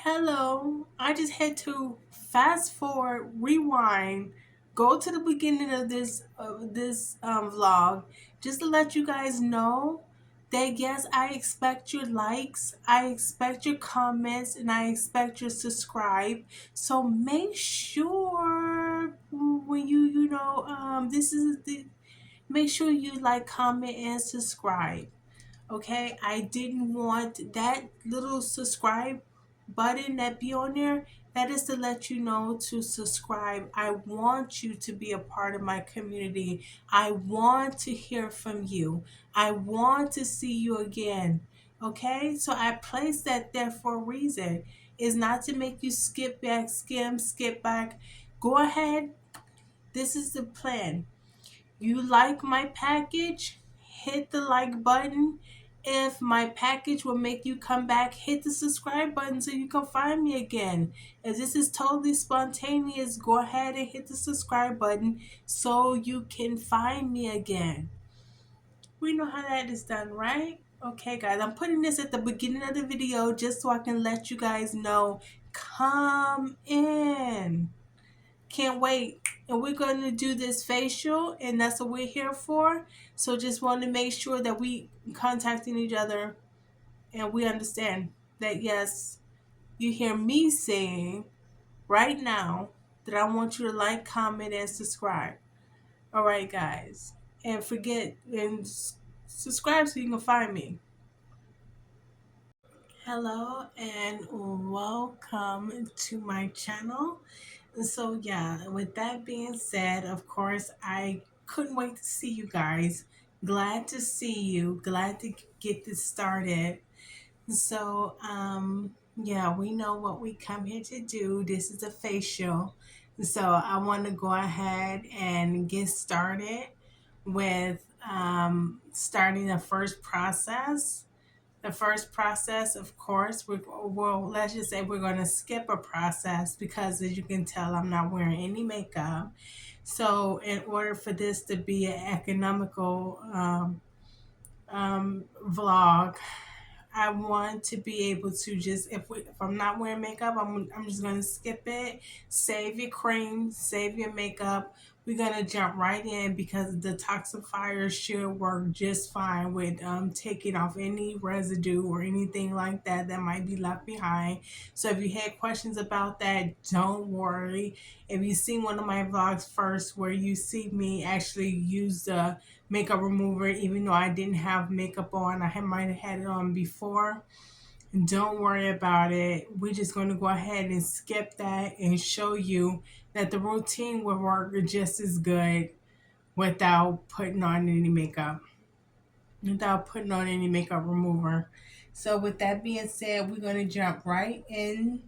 Hello, I just had to fast forward, rewind, go to the beginning of this vlog, just to let you guys know that yes, I expect your likes, I expect your comments, and I expect your subscribe. So make sure when this is the make sure you like, comment, and subscribe. Okay, I didn't want that little subscribe button that be on there. That is to let you know to subscribe. I want you to be a part of my community. I want to hear from you. I want to see you again. Okay, so I placed that there for a reason. It's not to make you skip back, skip back. Go ahead. This is the plan. You like my package, hit the like button. If my package will make you come back, hit the subscribe button so you can find me again. If this is totally spontaneous, go ahead and hit the subscribe button so you can find me again. We know how that is done, right? Okay, guys, I'm putting this at the beginning of the video just so I can let you guys know. Come in. Can't wait. And we're going to do this facial, and that's what we're here for. So just want to make sure that we contacting each other and we understand that yes, you hear me saying right now that I want you to like, comment, and subscribe. All right, guys. And forget and subscribe so you can find me. Hello and welcome to my channel. So yeah, with that being said, of course, I couldn't wait to see you guys. Glad to see you. Glad to get this started. So yeah, we know what we come here to do. This is a facial. So I want to go ahead and get started with starting the first process. The first process, of course, let's just say we're going to skip a process because, as you can tell, I'm not wearing any makeup. So, in order for this to be an economical vlog, I want to be able to just, if I'm not wearing makeup, I'm just going to skip it. Save your cream, save your makeup. We're going to jump right in because the detoxifier should work just fine with taking off any residue or anything like that that might be left behind. So if you had questions about that, don't worry. If you see one of my vlogs first where you see me actually use the makeup remover, even though I didn't have makeup on, might have had it on before, don't worry about it. We're just going to go ahead and skip that and show you that the routine will work just as good without putting on any makeup, without putting on any makeup remover. So with that being said, we're going to jump right in.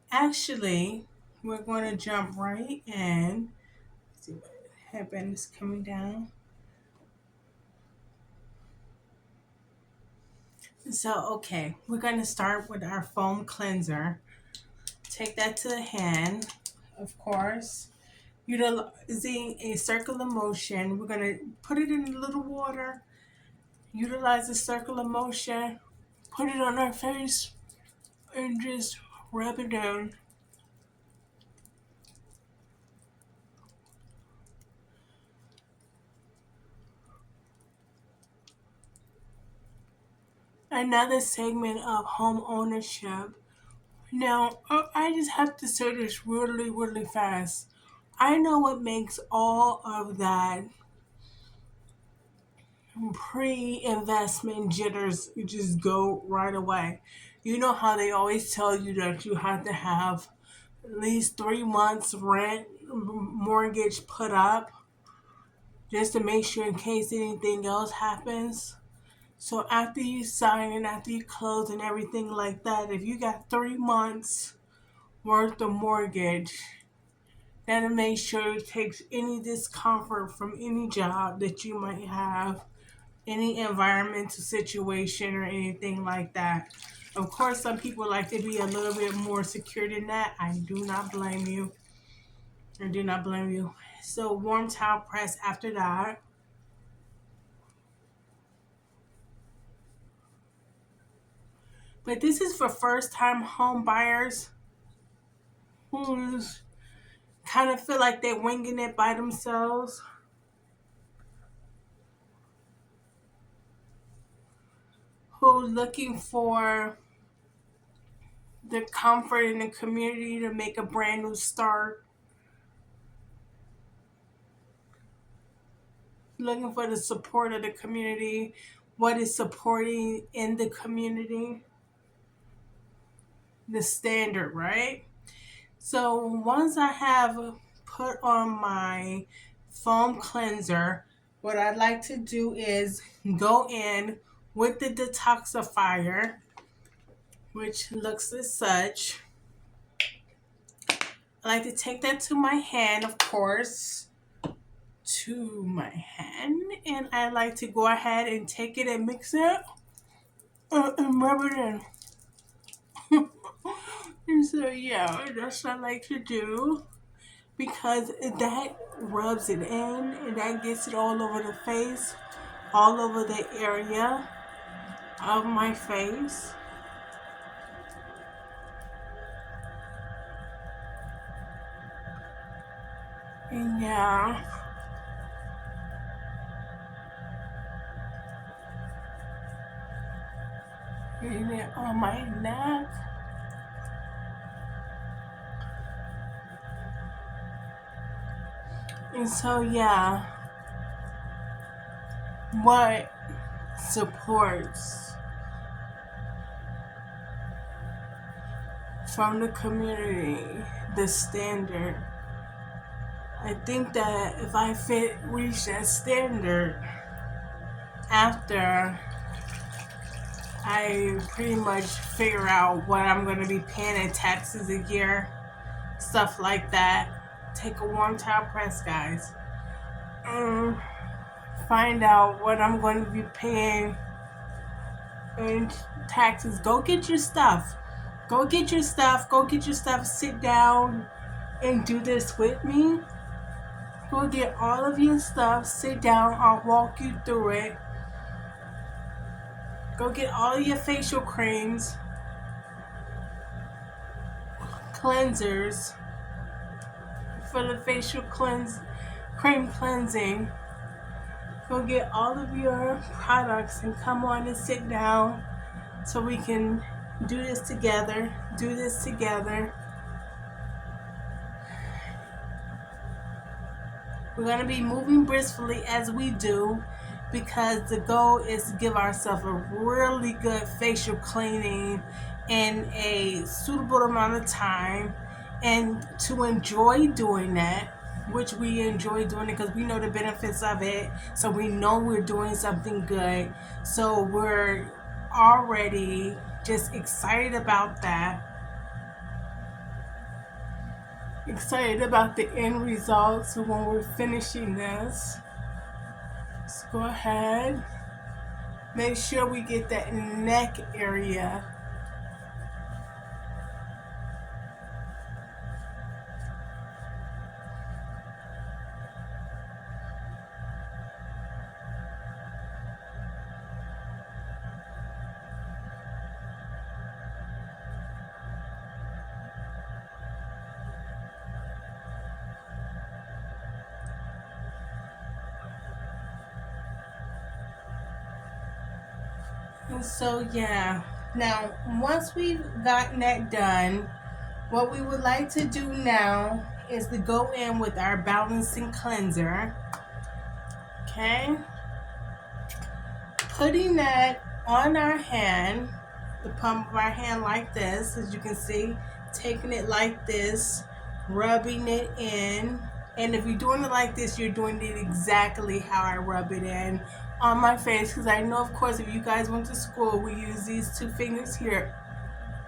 Actually, we're going to jump right in. Let's see what headband is coming down. So, okay, we're going to start with our foam cleanser. Take that to the hand, of course. Utilizing a circular motion, we're going to put it in a little water, utilize the circular motion, put it on our face, and just rub it down. Another segment of home ownership. Now, I just have to say this really, really fast. I know what makes all of that pre-investment jitters just go right away. You know how they always tell you that you have to have at least 3 months rent mortgage put up just to make sure in case anything else happens. So after you sign and after you close and everything like that, if you got 3 months worth of mortgage, that'll make sure it takes any discomfort from any job that you might have, any environmental situation or anything like that. Of course, some people like to be a little bit more secure than that. I do not blame you. I do not blame you. So warm towel press after that. But this is for first time home buyers who kind of feel like they're winging it by themselves, who's looking for the comfort in the community to make a brand new start, looking for the support of the community, what is supporting in the community, the standard, right? So once I have put on my foam cleanser, what I'd like to do is go in with the detoxifier, which looks as such. I like to take that to my hand, of course, to my hand, and I like to go ahead and take it and mix it and rub it in. And so yeah, that's what I like to do because that rubs it in and that gets it all over the face, all over the area of my face. And yeah. And then on my neck. And so yeah, what supports from the community, the standard. I think that if I reach that standard after I pretty much figure out what I'm going to be paying in taxes a year, stuff like that. Take a warm towel press, guys. Find out what I'm going to be paying in taxes. Go get your stuff. Go get your stuff. Go get your stuff. Sit down and do this with me. Go get all of your stuff. Sit down. I'll walk you through it. Go get all your facial creams, cleansers for the facial cream cleansing. Go get all of your products and come on and sit down so we can do this together. Do this together. We're going to be moving briskly as we do because the goal is to give ourselves a really good facial cleaning in a suitable amount of time and to enjoy doing that, which we enjoy doing it because we know the benefits of it. So we know we're doing something good. So we're already just excited about that. Excited about the end result. So when we're finishing this, let's go ahead, make sure we get that neck area. And so yeah, now once we've gotten that done, what we would like to do now is to go in with our balancing cleanser. Okay, putting that on our hand, the palm of our hand like this, as you can see, taking it like this, rubbing it in. And if you're doing it like this, you're doing it exactly how I rub it in on my face, because I know, of course, if you guys went to school, we use these two fingers here.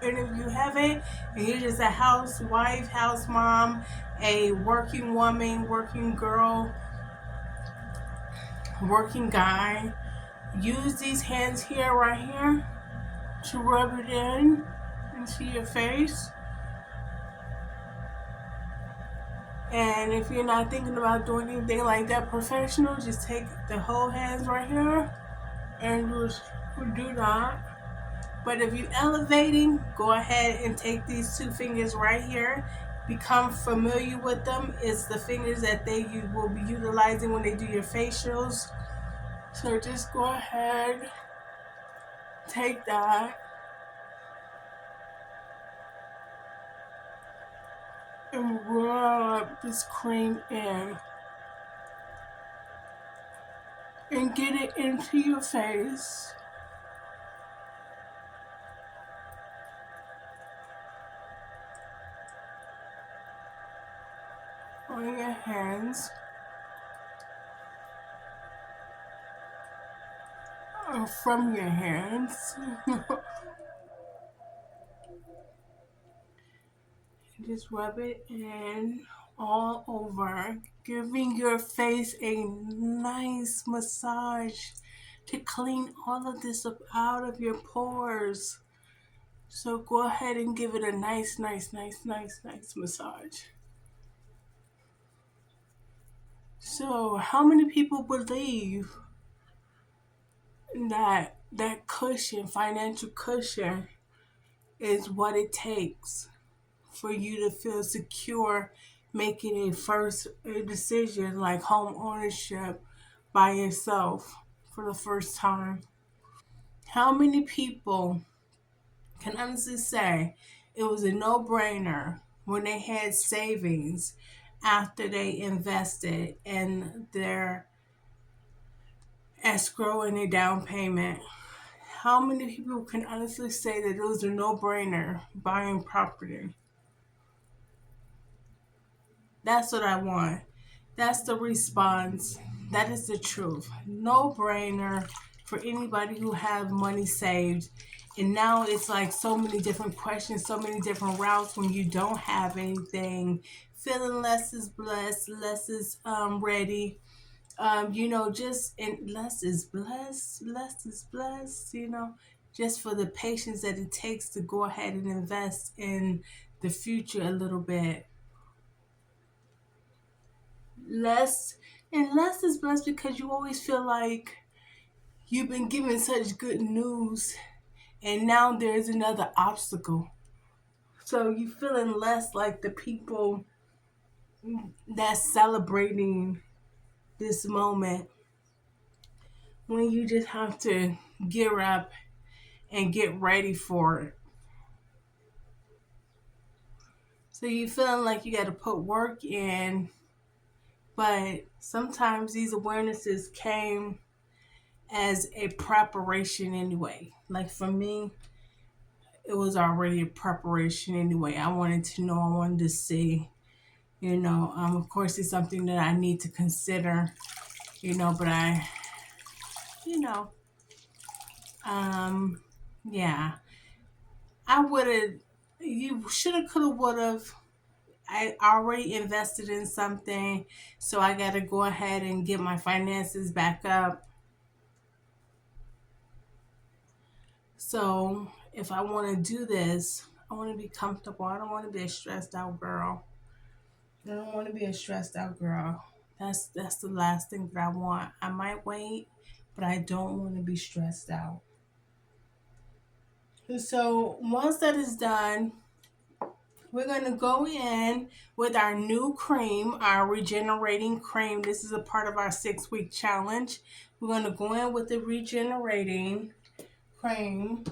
And if you haven't, and you're just a housewife, house mom, a working woman, working girl, working guy, use these hands here, right here, to rub it in into your face. And if you're not thinking about doing anything like that professional, just take the whole hands right here and just do that. But if you're elevating, go ahead and take these two fingers right here. Become familiar with them. It's the fingers that you will be utilizing when they do your facials. So just go ahead, take that, and rub this cream in. And get it into your face. On your hands. Or from your hands. Just rub it in all over, giving your face a nice massage to clean all of this up out of your pores. So go ahead and give it a nice massage. So, how many people believe that cushion, financial cushion, is what it takes for you to feel secure making a decision like home ownership by yourself for the first time? How many people can honestly say it was a no-brainer when they had savings after they invested in their escrow and their down payment? How many people can honestly say that it was a no-brainer buying property? That's what I want. That's the response. That is the truth. No brainer for anybody who have money saved. And now it's like so many different questions, so many different routes when you don't have anything. Feeling less is blessed, less is ready. Just and less is blessed. Just for the patience that it takes to go ahead and invest in the future a little bit. Less and less is blessed because you always feel like you've been given such good news and now there's another obstacle. So you feeling less like the people that's celebrating this moment when you just have to gear up and get ready for it. So you feeling like you got to put work in, but sometimes these awarenesses came as a preparation anyway. Like for me, it was already a preparation anyway. I wanted to know, I wanted to see, of course, it's something that I need to consider, but you know, um, yeah, I would have, you should have, could have, would have. I already invested in something, so I got to go ahead and get my finances back up. So if I want to do this, I want to be comfortable. I don't want to be a stressed out girl. I don't want to be a stressed out girl. That's the last thing that I want. I might wait, but I don't want to be stressed out. So once that is done, we're going to go in with our new cream, our regenerating cream. This is a part of our 6-week challenge. We're going to go in with the regenerating cream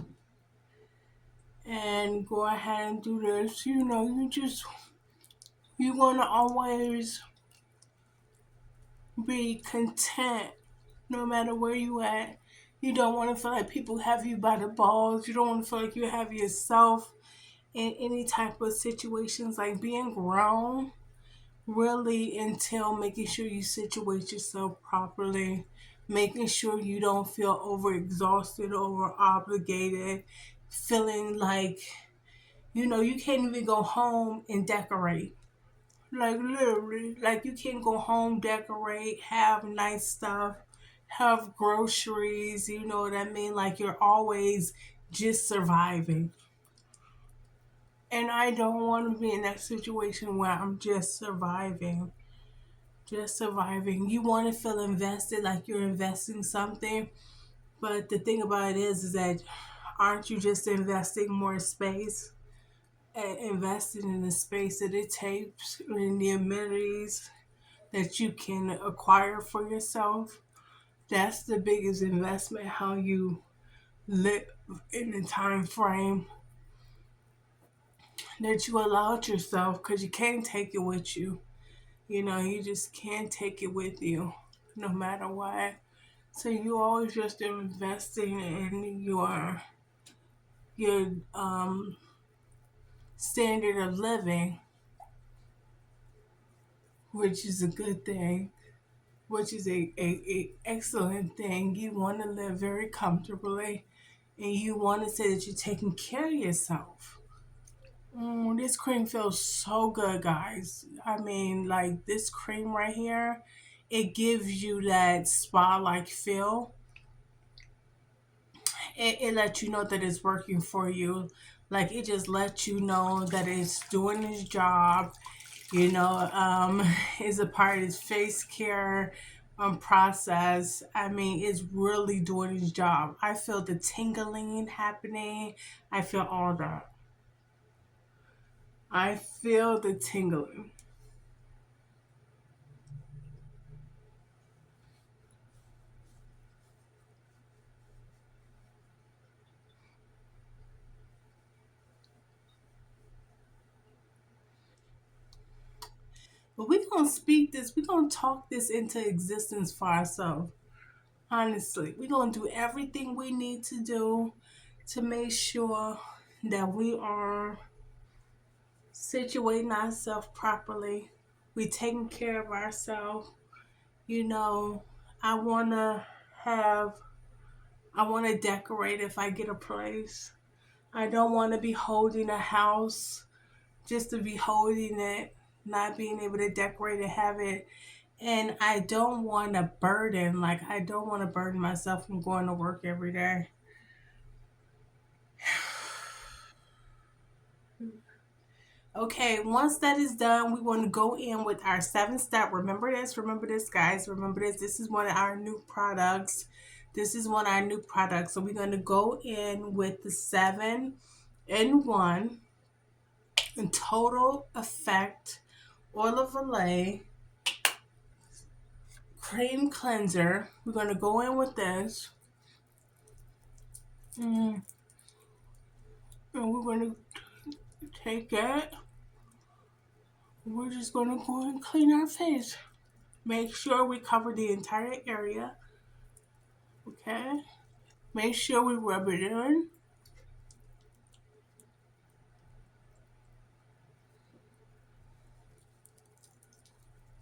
and go ahead and do this. You want to always be content no matter where you at. You don't want to feel like people have you by the balls. You don't want to feel like you have yourself in any type of situations. Like being grown really entail making sure you situate yourself properly, making sure you don't feel overexhausted, over obligated, feeling like you can't even go home and decorate. Like literally, like you can't go home, decorate, have nice stuff, have groceries, you know what I mean? Like you're always just surviving. And I don't want to be in that situation where I'm just surviving. Just surviving. You want to feel invested, like you're investing something. But the thing about it is that Aren't you just investing more space and investing in the space that it takes and the amenities that you can acquire for yourself? That's the biggest investment, how you live in the time frame that you allowed yourself, because you can't take it with you. You just can't take it with you no matter what. So you always just investing in your standard of living, which is a good thing, which is a excellent thing. You want to live very comfortably, and you want to say that you're taking care of yourself. This cream feels so good, guys. I mean, like this cream right here, it gives you that spa-like feel. It lets you know that it's working for you. Like it just lets you know that it's doing its job. Is a part of its face care process. I mean, it's really doing its job. I feel the tingling happening. I feel all that. I feel the tingling. But we're gonna speak this, we're gonna talk this into existence for ourselves. Honestly, we're gonna do everything we need to do to make sure that we are situating ourselves properly. We taking care of ourselves. You know, I wanna have I wanna decorate if I get a place. I don't wanna be holding a house just to be holding it, not being able to decorate and have it. And I don't want to burden, like, I don't want to burden myself from going to work every day. Okay, once that is done, we want to go in with our 7 step. Remember this, guys. Remember this. This is one of our new products. This is one of our new products. So we're going to go in with the 7-in-1 and total effect oil of Olay cream cleanser. We're going to go in with this. Mm, and we're going to take it. We're just going to go and clean our face. Make sure we cover the entire area. Okay? Make sure we rub it in.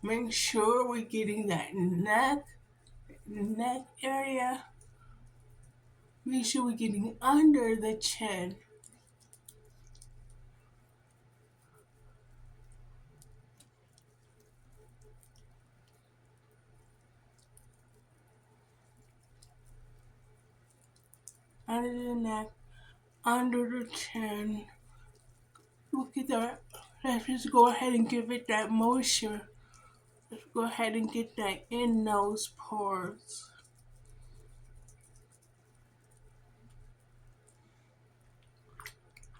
Make sure we're getting that neck area. Make sure we're getting under the chin. Under the neck, under the chin. Look at that. Let's just go ahead and give it that moisture. Let's go ahead and get that in those pores.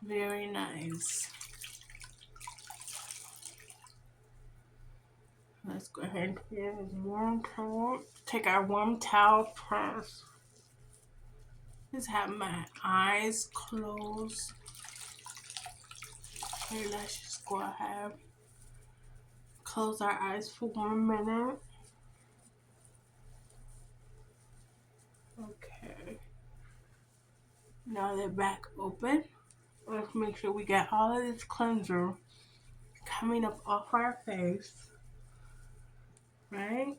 Very nice. Let's go ahead and get this warm towel. Take our warm towel first. Just have my eyes closed. Okay, let's just go ahead. Close our eyes for 1 minute. Okay. Now they're back open. Let's make sure we get all of this cleanser coming up off our face. Right?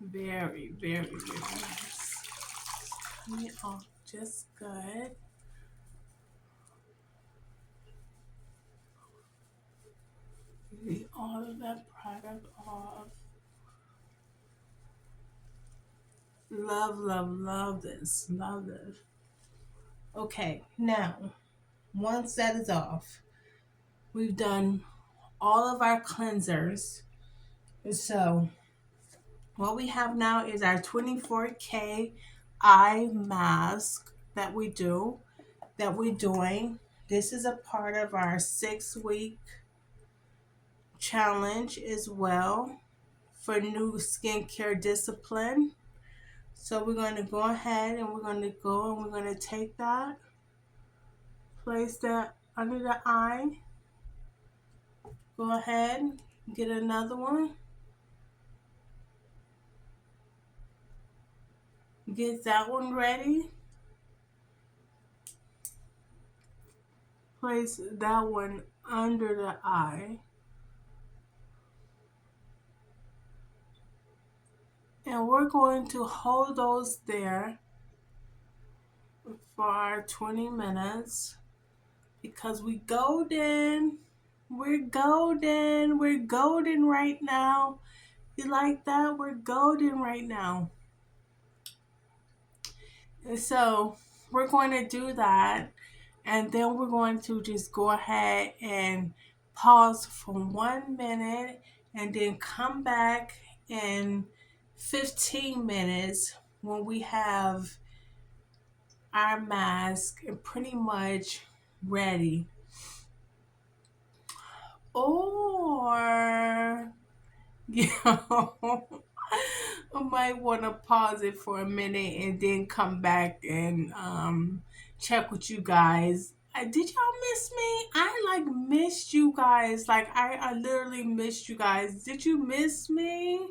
Very, very, very nice. Coming off just good. Get all of that product off. Love, love, love this. Love this. Okay, now, once that is off, We've done all of our cleansers. So what we have now is our 24K eye mask that we're doing. This is a part of our 6 week challenge as well for new skincare discipline. So we're going to go ahead and we're going to take that, place that under the eye. Go ahead, get another one. Get that one ready. Place that one under the eye. And we're going to hold those there for 20 minutes because we golden. We're golden. We're golden right now. You like that? We're golden right now. And so we're going to do that. And then we're going to just go ahead and pause for 1 minute and then come back in 15 minutes when we have our mask pretty much ready. Or, you know, I might want to pause it for a minute and then come back and check with you guys. Did y'all miss me? I like missed you guys. Like I literally missed you guys. Did you miss me?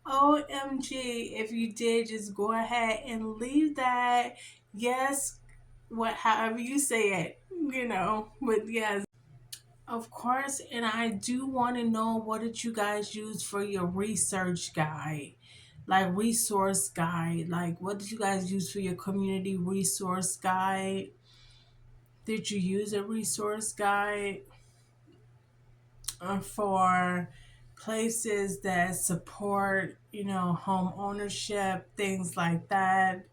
OMG. If you did, just go ahead and leave that. Yes, however you say it, But yes. Of course, and I do want to know what did you guys use for your research guide? Like resource guide. Like what did you guys use for your community resource guide? Did you use a resource guide for places that support, home ownership, things like that?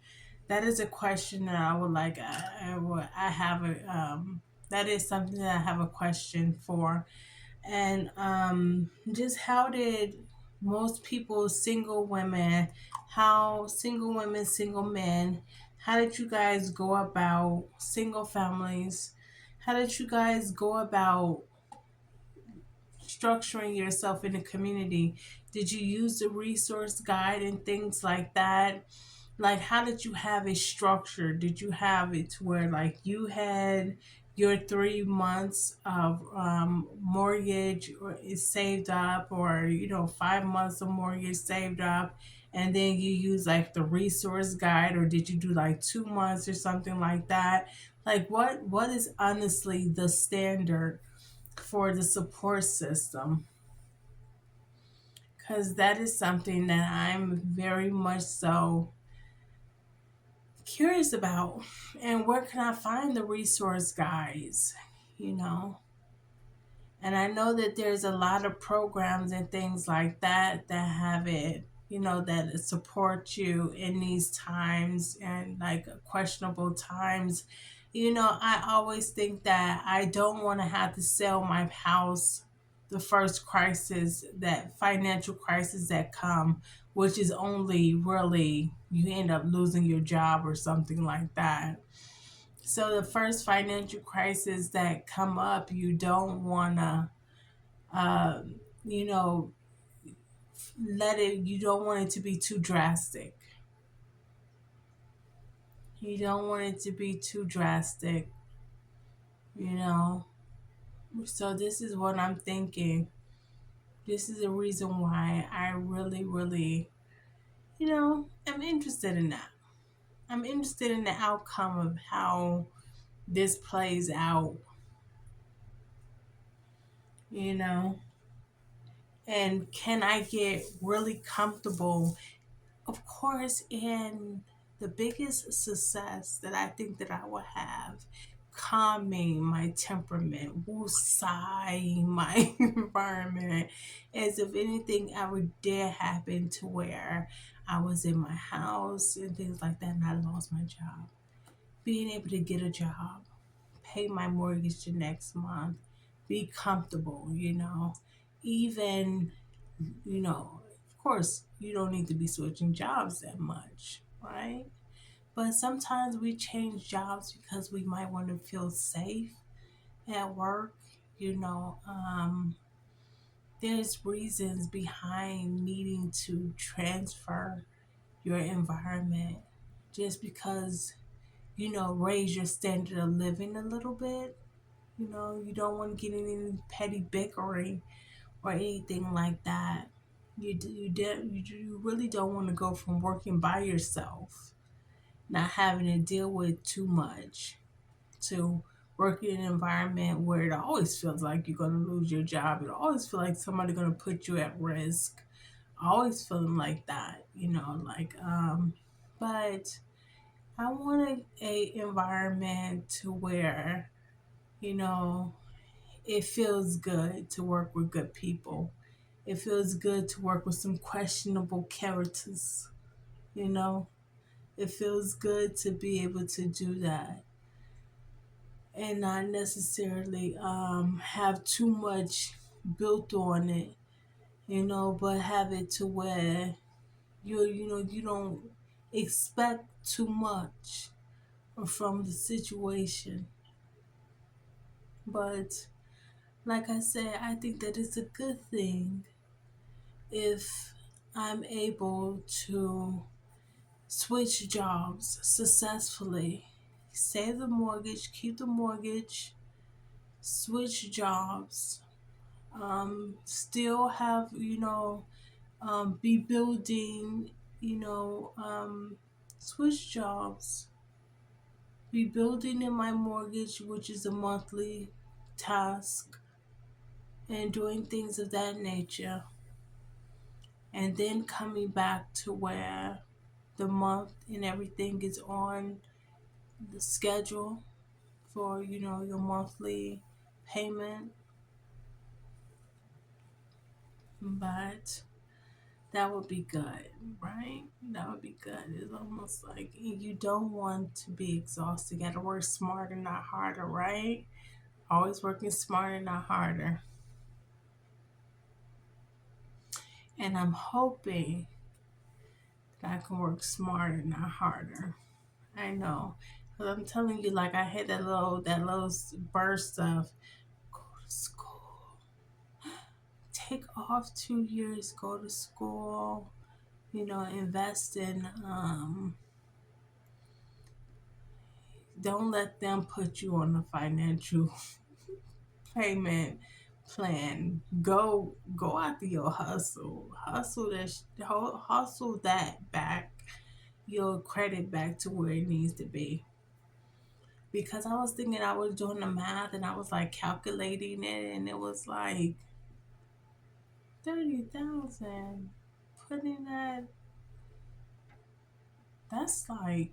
That is a question that I would like. I have a that is something that I have a question for. And just how did most people, single women, single men, how did you guys go about single families? How did you guys go about structuring yourself in the community? Did you use the resource guide and things like that? Like, how did you have it structured? Did you have it to where like you had your 3 months of mortgage is saved up, or 5 months of mortgage saved up, and then you use like the resource guide, or did you do like 2 months or something like that? Like, what is honestly the standard for the support system? Because that is something that I'm very much so curious about. And where can I find the resource guides? You know, and I know that there's a lot of programs and things like that have it, that support you in these times and like questionable times. I always think that I don't want to have to sell my house the first crisis, that financial crisis that come, which is only really you end up losing your job or something like that. So the first financial crisis that come up, you don't want to um, you know, you don't want it to be too drastic. You don't want it to be too drastic, you know. So this is what I'm thinking. This is the reason why I really, really, am interested in that. I'm interested in the outcome of how this plays out, you know. And can I get really comfortable? Of course, in the biggest success that I think that I will have, calming my temperament, woosai my environment, as if anything ever did happen to where I was in my house and things like that and I lost my job. Being able to get a job, pay my mortgage the next month, be comfortable, even, of course, you don't need to be switching jobs that much, right? But sometimes we change jobs because we might want to feel safe at work. You know, there's reasons behind needing to transfer your environment just because, raise your standard of living a little bit. You don't want to get in any petty bickering or anything like that. You really don't want to go from working by yourself, not having to deal with too much, to work in an environment where it always feels like you're going to lose your job. It always feels like somebody's going to put you at risk. Always feeling like that, but I want a environment to where, you know, it feels good to work with good people. It feels good to work with some questionable characters, you know. It feels good to be able to do that and not necessarily have too much built on it, but have it to where you don't expect too much from the situation. But like I said, I think that it's a good thing if I'm able to switch jobs successfully, save the mortgage, keep the mortgage, switch jobs, still have, be building, you know, um, switch jobs, be building in my mortgage, which is a monthly task, and doing things of that nature, and then coming back to where the month and everything is on the schedule for, your monthly payment. But that would be good, right? That would be good. It's almost like you don't want to be exhausted. You got to work smarter, not harder, right? Always working smarter, not harder. And I'm hoping that I can work smarter, not harder. I know. Because I'm telling you, like, I had that little burst of go to school, take off 2 years, go to school, invest in, don't let them put you on a financial payment plan. Go after your hustle that back, your credit back to where it needs to be. Because I was thinking, I was doing the math and I was like calculating it, and it was like 30,000. Putting that's like,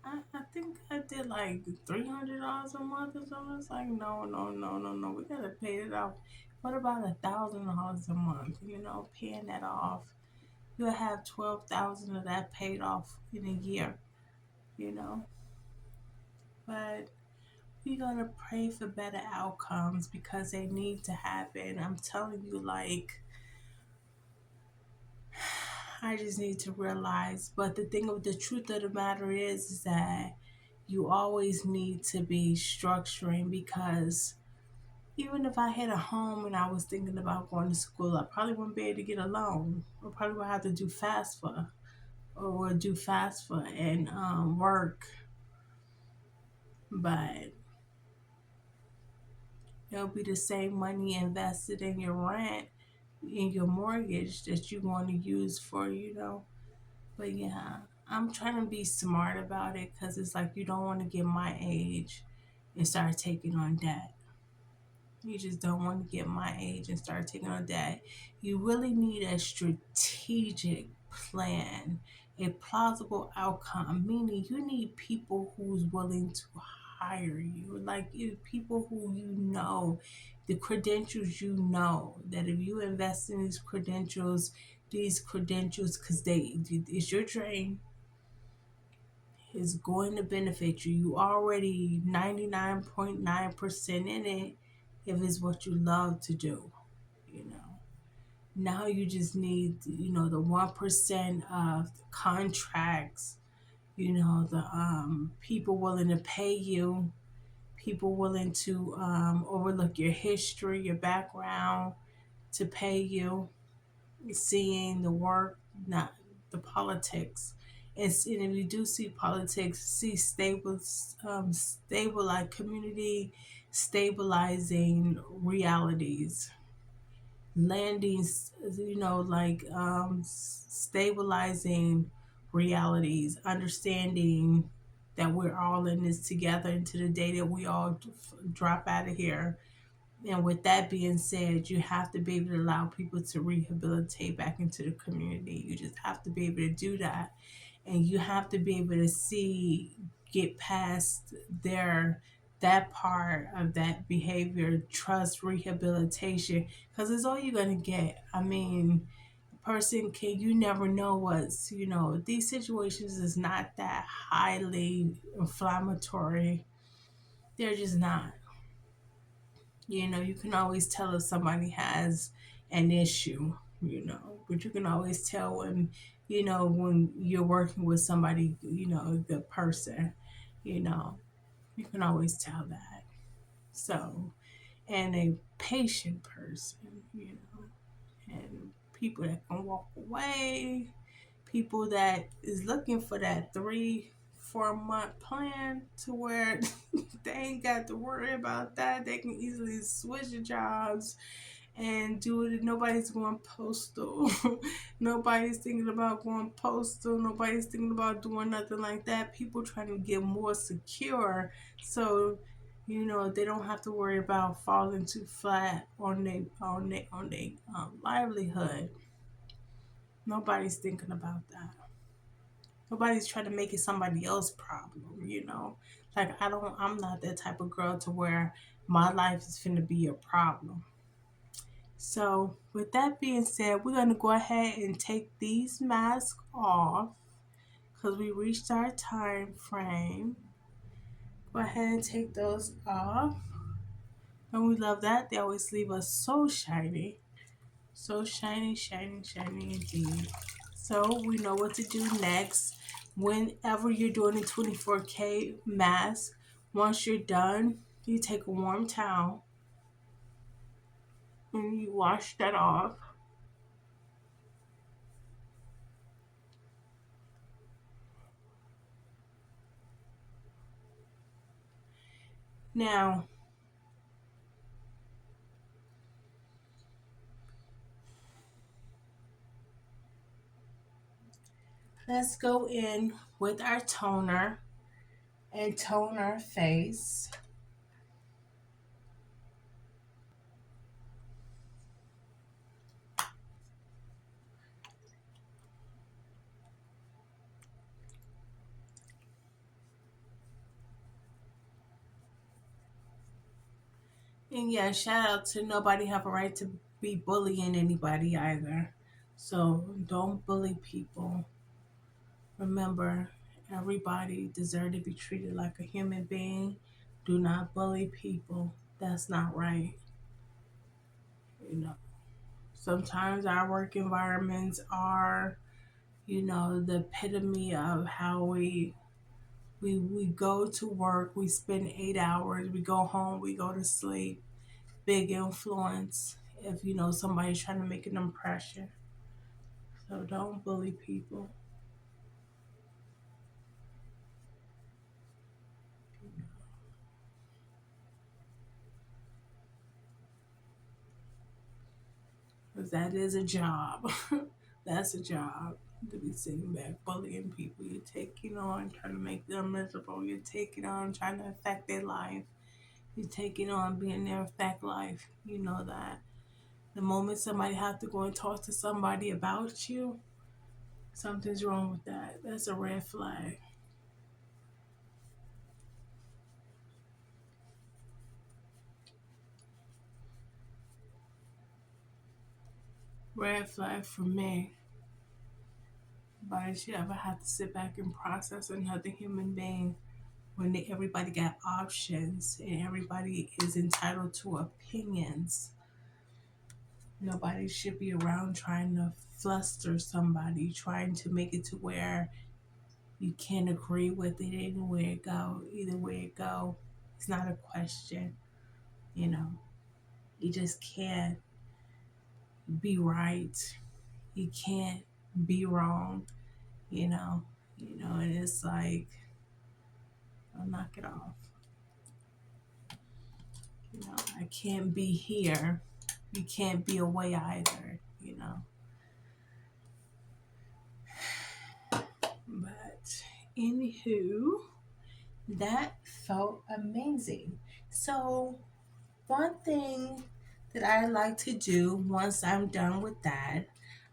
I think I did like $300 a month or something. It's like, no, no, no, no, no. We gotta pay it off. What about $1,000 a month? Paying that off. You'll have 12,000 of that paid off in a year. You know, but we gotta pray for better outcomes because they need to happen. I'm telling you, like, I just need to realize. But the truth of the matter is that you always need to be structuring, because even if I had a home and I was thinking about going to school, I probably wouldn't be able to get a loan. I probably would have to do FAFSA or do FAFSA and work. But it'll be the same money invested in your rent, in your mortgage that you want to use for, But yeah, I'm trying to be smart about it because it's like you don't want to get my age and start taking on debt. You just don't want to get my age and start taking on debt. You really need a strategic plan, a plausible outcome, meaning you need people who's willing to hire you, like people who the credentials, that if you invest in these credentials, because it's your dream, is going to benefit you. You already 99.9% in it. if it's what you love to do, you know. Now you just need, the 1% of the contracts, the people willing to pay you, people willing to overlook your history, your background to pay you, seeing the work, not the politics. And if you do see politics, see stable like community stabilizing realities, landings, like stabilizing realities, understanding that we're all in this together until the day that we all drop out of here. And with that being said, you have to be able to allow people to rehabilitate back into the community. You just have to be able to do that. And you have to be able to see, get past their that part of that behavior, trust, rehabilitation, because it's all you're gonna get. I mean, person can, you never know what's, these situations is not that highly inflammatory. They're just not. You can always tell if somebody has an issue, but you can always tell when you're working with somebody, a good person, you know, you can always tell that. So, and a patient person, and people that can walk away, people that is looking for that 3 4 month plan to where they ain't got to worry about that. They can easily switch jobs and do it. Nobody's going postal. Nobody's thinking about going postal. Nobody's thinking about doing nothing like that. People trying to get more secure, so they don't have to worry about falling too flat on their livelihood. Nobody's thinking about that. Nobody's trying to make it somebody else's problem. Like I'm not that type of girl to where my life is finna be a problem. So with that being said, we're gonna go ahead and take these masks off because we reached our time frame. Go ahead and take those off. And we love that. They always leave us so shiny. So shiny, shiny, shiny indeed. So we know what to do next. Whenever you're doing a 24K mask, once you're done, you take a warm towel and you wash that off. Now, let's go in with our toner and tone our face. And yeah, shout out to nobody have a right to be bullying anybody either. So don't bully people. Remember, everybody deserves to be treated like a human being. Do not bully people. That's not right. You know, sometimes our work environments are, the epitome of how we go to work, we spend 8 hours, we go home, we go to sleep. Big influence if somebody's trying to make an impression. So don't bully people. Because that is a job. That's a job to be sitting back bullying people. You're taking on trying to make them miserable. You're taking on trying to affect their life. You're taking on being their affect life. You know that. The moment somebody have to go and talk to somebody about you, something's wrong with that. That's a red flag. Red flag for me. Why should ever have to sit back and process another human being when everybody got options and everybody is entitled to opinions. Nobody should be around trying to fluster somebody, trying to make it to where you can't agree with it anywhere it go. Either way it go, it's not a question. You know, you just can't be right. You can't be wrong. You know, and it's like, I'll knock it off. I can't be here. You can't be away either. But anywho, that felt amazing. So one thing that I like to do once I'm done with that,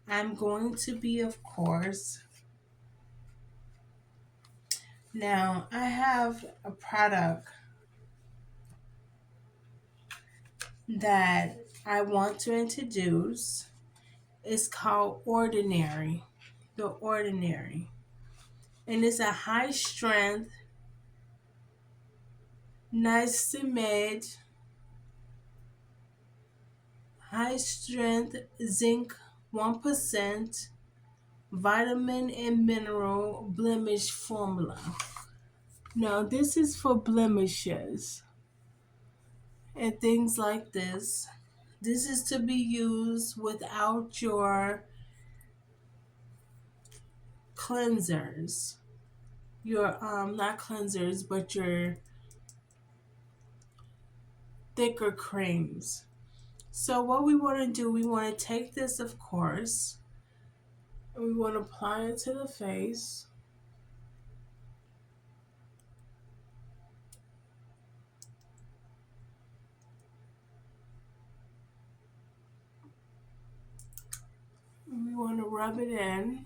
I'm going to be, of course, now I have a product that I want to introduce. It's called Ordinary. The Ordinary. And it's a high strength, niacin, high strength zinc 1%, vitamin and mineral blemish formula. Now, this is for blemishes and things like this. This is to be used without your cleansers. Your not cleansers, but your thicker creams. So what we want to do, we want to take this, of course, and we want to apply it to the face. And we want to rub it in.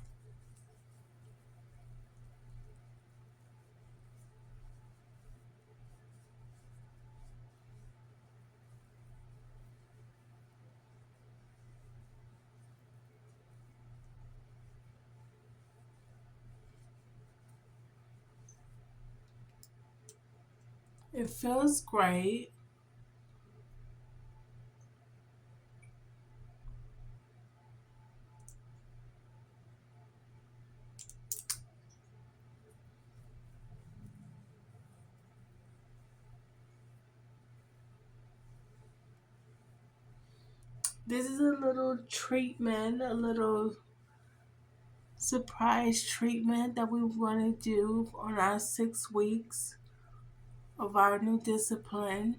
It feels great. This is a little treatment, a little surprise treatment that we want to do on our 6 weeks of our new discipline.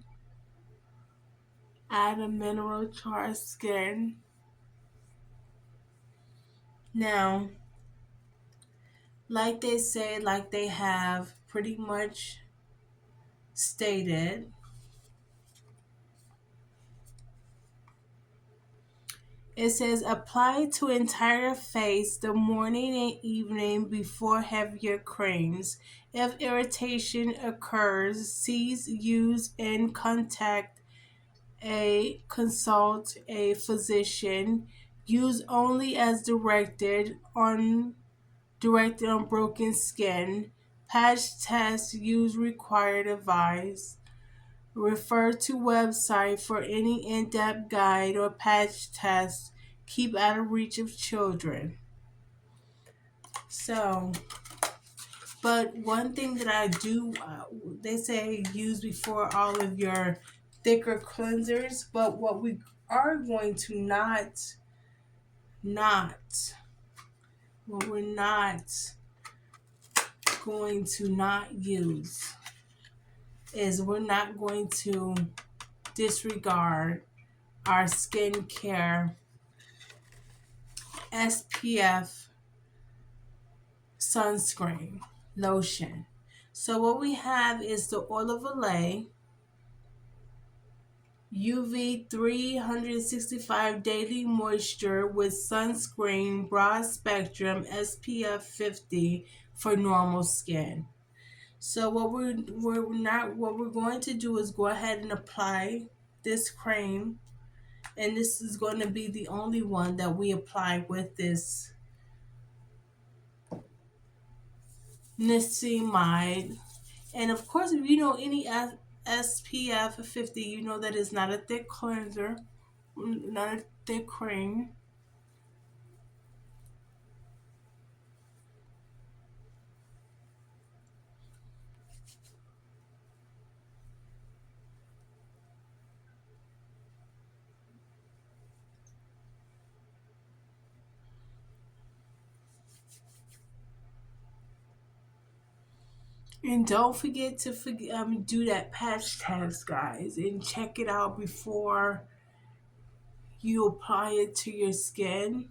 Add a mineral to our skin. Now, like they say, like they have pretty much stated, it says apply to entire face the morning and evening before heavier creams. If irritation occurs, cease use and consult a physician. Use only as directed on broken skin. Patch test use required advice. Refer to website for any in-depth guide or patch test. Keep out of reach of children. So, but one thing that I do, they say use before all of your thicker cleansers. But what we are going to what we're not going to not use is we're not going to disregard our skincare SPF sunscreen lotion. So what we have is the Oil of Olay UV 365 daily moisture with sunscreen broad spectrum SPF 50 for normal skin. So what we're going to do is go ahead and apply this cream, and this is going to be the only one that we apply with this niacinamide. And of course, if you know any SPF 50, you know that it's not a thick cleanser, not a thick cream. And don't forget to do that patch test, guys, and check it out before you apply it to your skin.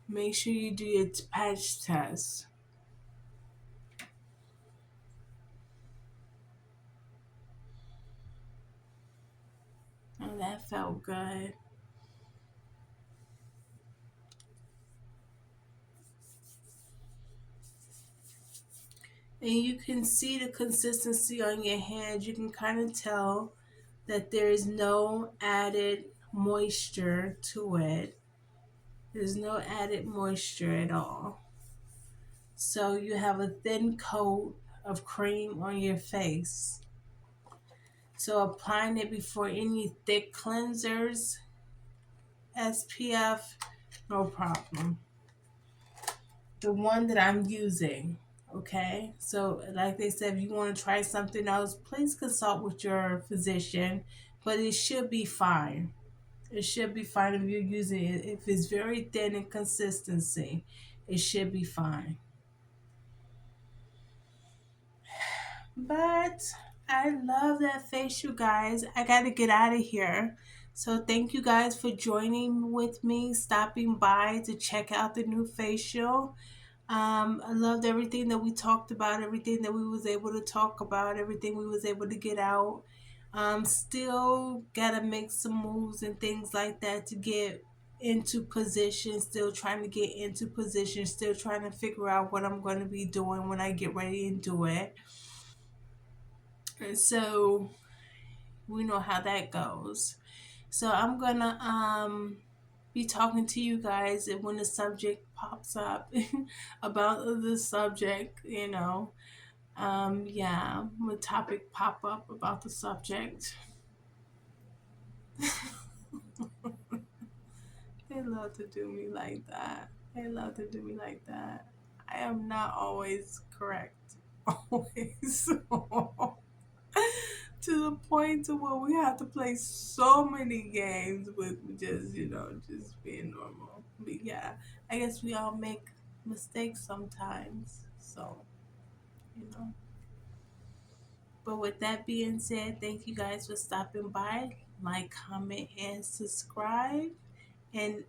Make sure you do your patch test. Oh, that felt good. And you can see the consistency on your hand. You can kind of tell that there is no added moisture to it. There's no added moisture at all. So you have a thin coat of cream on your face. So applying it before any thick cleansers, SPF, no problem. The one that I'm using, okay? So like they said, if you want to try something else, please consult with your physician, but it should be fine. It should be fine if you're using it. If it's very thin in consistency, it should be fine. But I love that facial, guys. I got to get out of here. So thank you guys for joining with me, stopping by to check out the new facial. I loved everything that we talked about, everything that we was able to talk about, everything we was able to get out. Still gotta make some moves and things like that to get into position. Still trying to get into position. Still trying to figure out what I'm going to be doing when I get ready and do it. And so we know how that goes. So I'm gonna be talking to you guys and when the subject pops up about the subject, yeah, when a topic pop up about the subject. They love to do me like that. They love to do me like that. I am not always correct. Always. To the point to where we have to play so many games with just, just being normal. But yeah, I guess we all make mistakes sometimes. So, you know. But with that being said, thank you guys for stopping by. Like, comment, and subscribe. And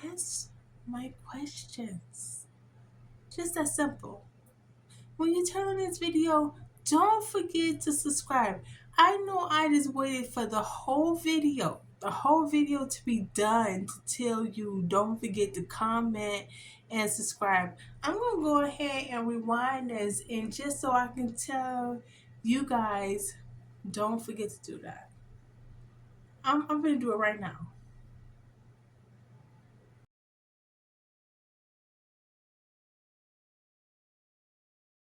ask my questions. Just that simple. When you turn on this video, don't forget to subscribe. I know I just waited for the whole video to be done to tell you don't forget to comment and subscribe. I'm going to go ahead and rewind this and just so I can tell you guys, don't forget to do that. I'm going to do it right now.